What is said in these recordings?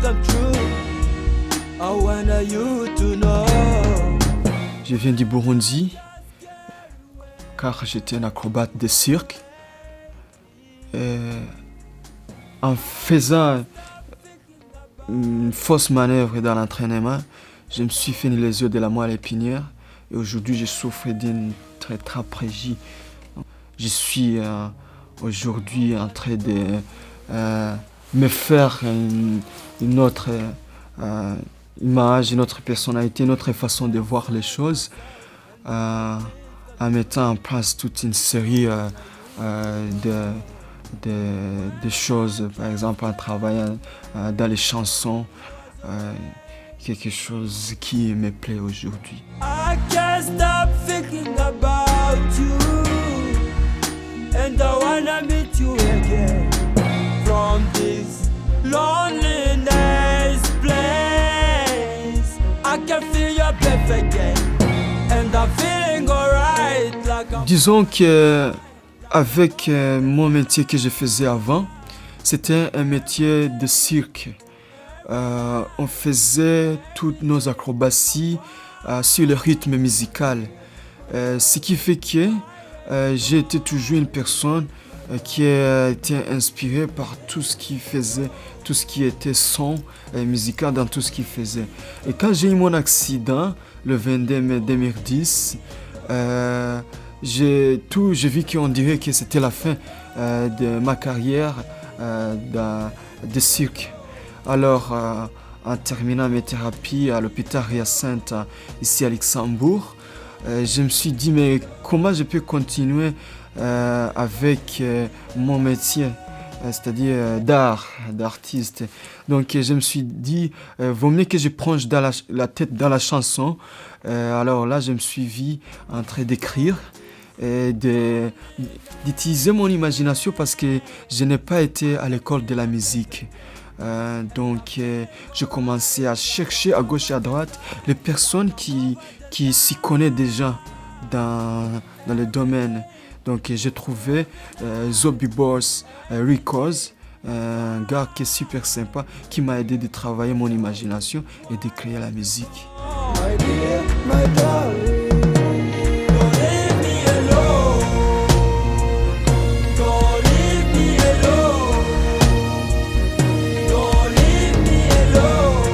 come true. I want you to know. Je viens du Burundi, car j'étais un acrobate de cirque. Et en faisant une fausse manœuvre dans l'entraînement, je me suis fait une lésion de la moelle épinière. Et aujourd'hui, je souffre d'une tétraplégie. Je suis aujourd'hui en train de me faire une autre image, une autre personnalité, une autre façon de voir les choses, en mettant en place toute une série de choses, par exemple en travaillant dans les chansons, quelque chose qui me plaît aujourd'hui. I can't stop thinking about you, and I wanna meet you again from this loneliness place. I can feel your breath again, and I'm feeling alright like I'm... Disons que avec mon métier que je faisais avant, c'était un métier de cirque. On faisait toutes nos acrobaties sur le rythme musical. Ce qui fait que j'ai été toujours une personne qui a été inspirée par tout ce qui faisait, tout ce qui était son musical dans tout ce qu'il faisait. Et quand j'ai eu mon accident, le 22 mai 2010, j'ai vu qu'on dirait que c'était la fin de ma carrière de cirque. Alors, en terminant mes thérapies à l'hôpital Hyacinthe ici à Luxembourg, je me suis dit, mais comment je peux continuer avec mon métier, c'est-à-dire d'artiste. Donc, je me suis dit, vaut mieux que je plonge dans la tête dans la chanson. Alors là, je me suis vu en train d'écrire et d'utiliser mon imagination parce que je n'ai pas été à l'école de la musique. Donc, je commençais à chercher à gauche et à droite les personnes qui s'y connaissent déjà dans le domaine. Donc, j'ai trouvé Zobi Boss Records, un gars qui est super sympa, qui m'a aidé de travailler mon imagination et de créer la musique. My dear, my darling, don't leave me alone. Don't leave me alone. Don't leave me alone.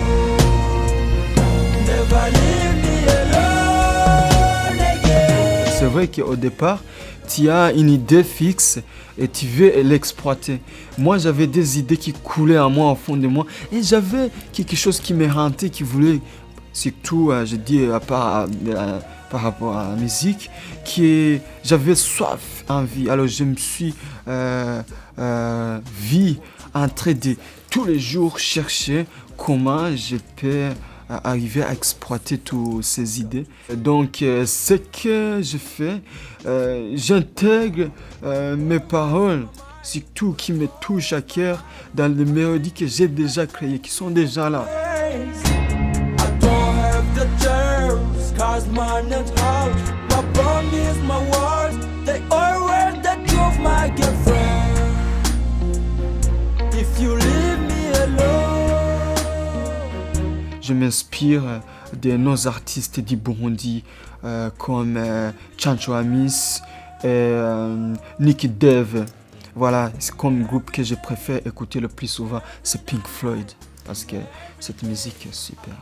Never leave me alone again. C'est vrai qu'au départ, tu as une idée fixe et tu veux l'exploiter. Moi, j'avais des idées qui coulaient en moi, au fond de moi, et j'avais quelque chose qui me hantait, qui voulait, surtout, je dis par rapport à la musique, j'avais soif, envie. Alors, je me suis vu en train de tous les jours chercher comment je peux arriver à exploiter toutes ces idées. Donc, ce que je fais, j'intègre mes paroles, surtout qui me touchent à cœur, dans les mélodies que j'ai déjà créées, qui sont déjà là. I don't have the terms, cause my name's out. My promise, my words, they all were the truth, my girlfriend. If you leave me alone. Je m'inspire de nos artistes du Burundi comme Chancho Amis et Nicky Dev. Voilà, c'est comme groupe que je préfère écouter le plus souvent, c'est Pink Floyd, parce que cette musique est super.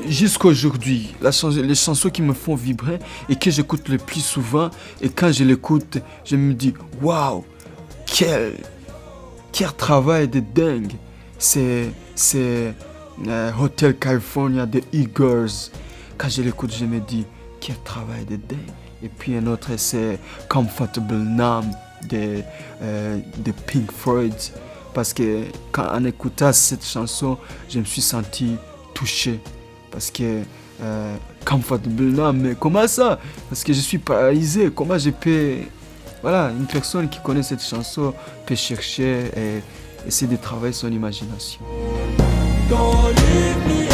Jusqu'aujourd'hui, les chansons qui me font vibrer et que j'écoute le plus souvent, et quand je l'écoute, je me dis waouh, quel travail de dingue. C'est Hotel California de Eagles. Quand je l'écoute, je me dis quel travail de dingue. Et puis un autre, c'est Comfortable Numb de Pink Floyd. Parce que en écoutant cette chanson, je me suis senti touché. Parce que Comfortable Numb, mais comment ça? Parce que je suis paralysé. Comment je peux... Voilà, une personne qui connaît cette chanson peut chercher et essayer de travailler son imagination. Don't leave me